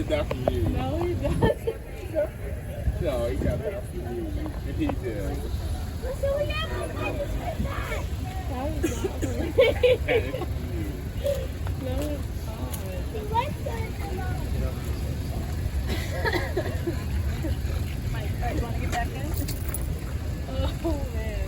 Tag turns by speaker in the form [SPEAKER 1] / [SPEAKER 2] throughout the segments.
[SPEAKER 1] did that for you.
[SPEAKER 2] No, he doesn't.
[SPEAKER 1] No, he got that for you. He did.
[SPEAKER 3] So we got to find this way back.
[SPEAKER 2] That was not for me.
[SPEAKER 1] That is for you.
[SPEAKER 2] No, it's
[SPEAKER 3] He likes that a lot.
[SPEAKER 2] Mike, alright, you want to get back in? Oh, man.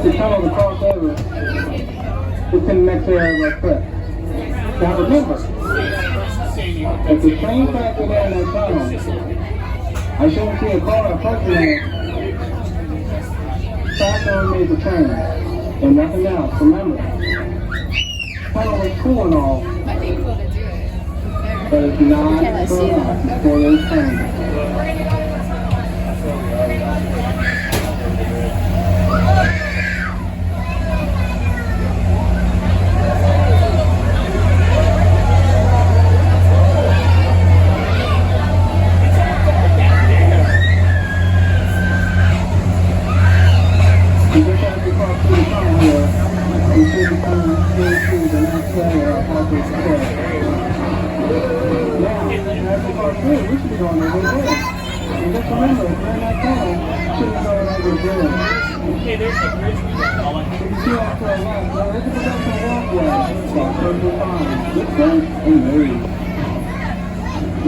[SPEAKER 4] The tunnel to cross over is in the next area of our trip. Now remember, if the train tracks are there in that tunnel, I shouldn't see a car approaching it. Faster only the train, and nothing else. Remember, the tunnel is cool and all, but it's not good enough for those trains.
[SPEAKER 5] Okay, there's a bridge we got going.
[SPEAKER 4] The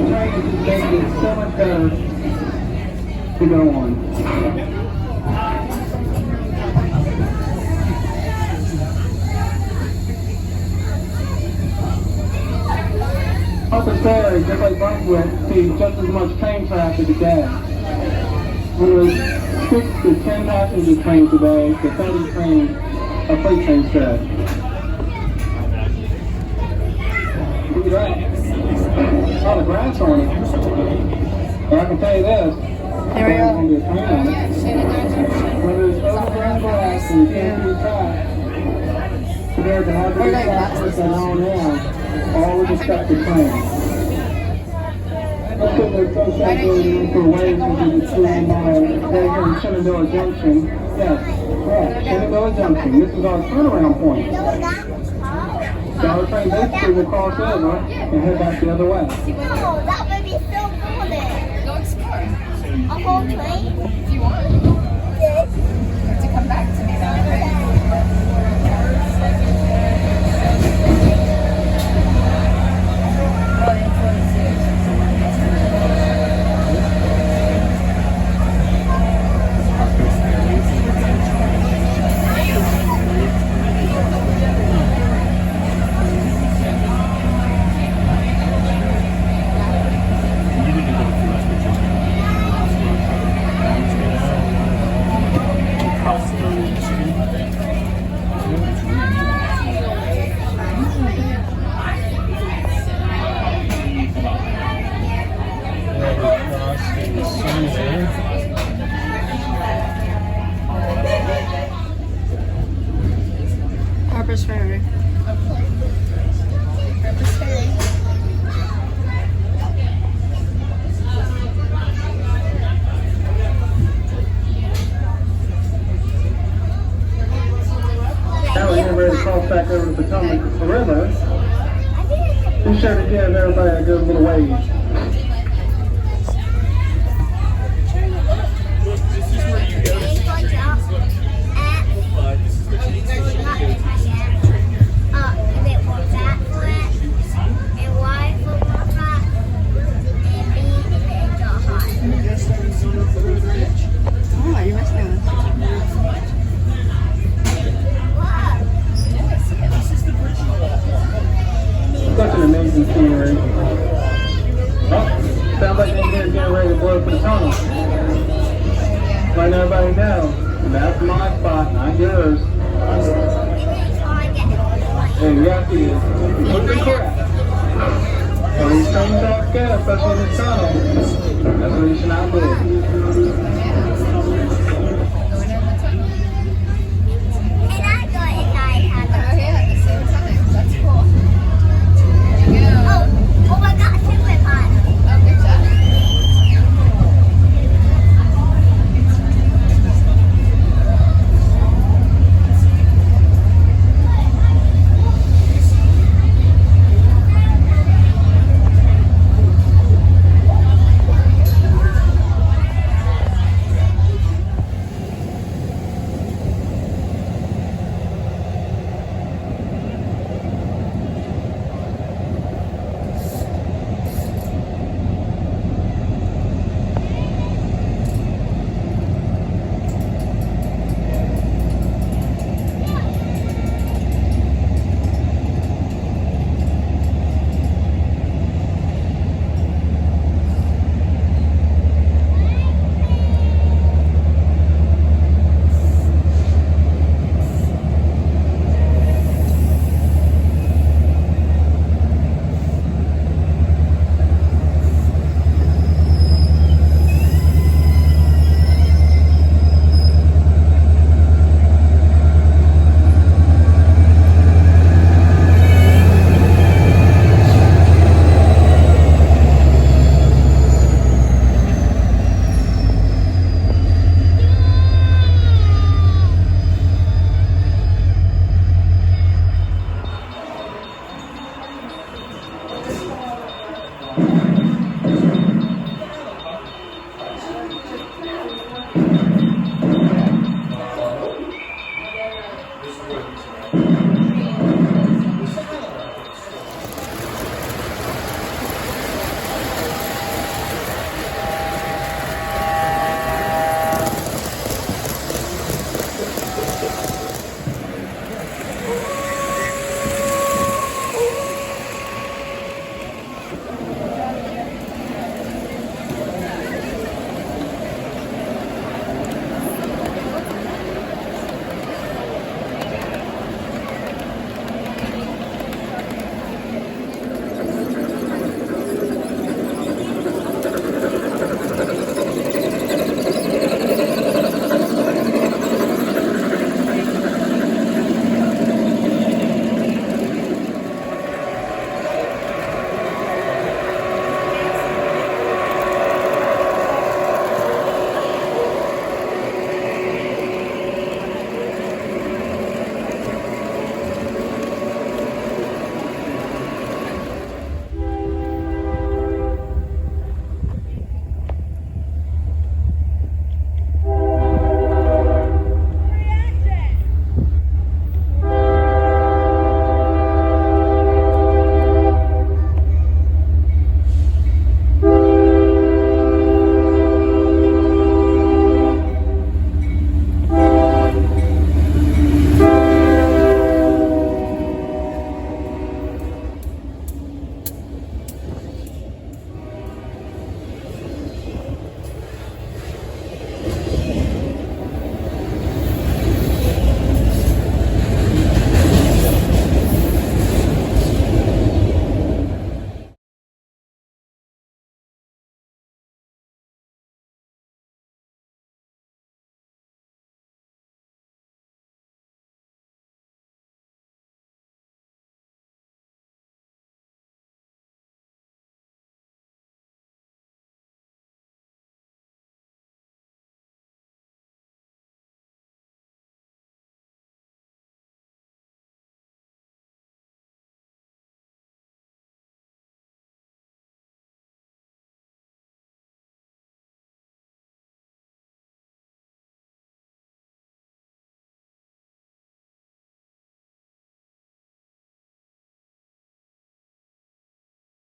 [SPEAKER 4] train is just making it so much better to go on. Upper Ferry, just like Brunswick, sees just as much train traffic today. There was 6 to 10 passenger trains today, the 30 trains, a freight train said. Look at that. A lot of grass on it. But I can tell you this.
[SPEAKER 2] There we go.
[SPEAKER 4] Going to be a train on it. When there's overgrown grass and you can't see the track, compared to how big traffic is on now, all would expect the train. Let's get the association for waves into the 2 mile right here in Shenandoah Junction. Yes, right, Shenandoah Junction. This is our turnaround point. So our train basically will cross over and head back the other way.
[SPEAKER 3] Oh, that would be so cool then.
[SPEAKER 6] Go explore.
[SPEAKER 3] A whole train?
[SPEAKER 6] If you want.
[SPEAKER 3] Yes.
[SPEAKER 6] You have to come back to me though.
[SPEAKER 4] Sounds like the engineer's getting ready to blow for the tunnel. Letting everybody know, that's my spot, not yours. And yes, it is. Look at crap. When these things don't go, especially in the tunnel, that's what you should not do.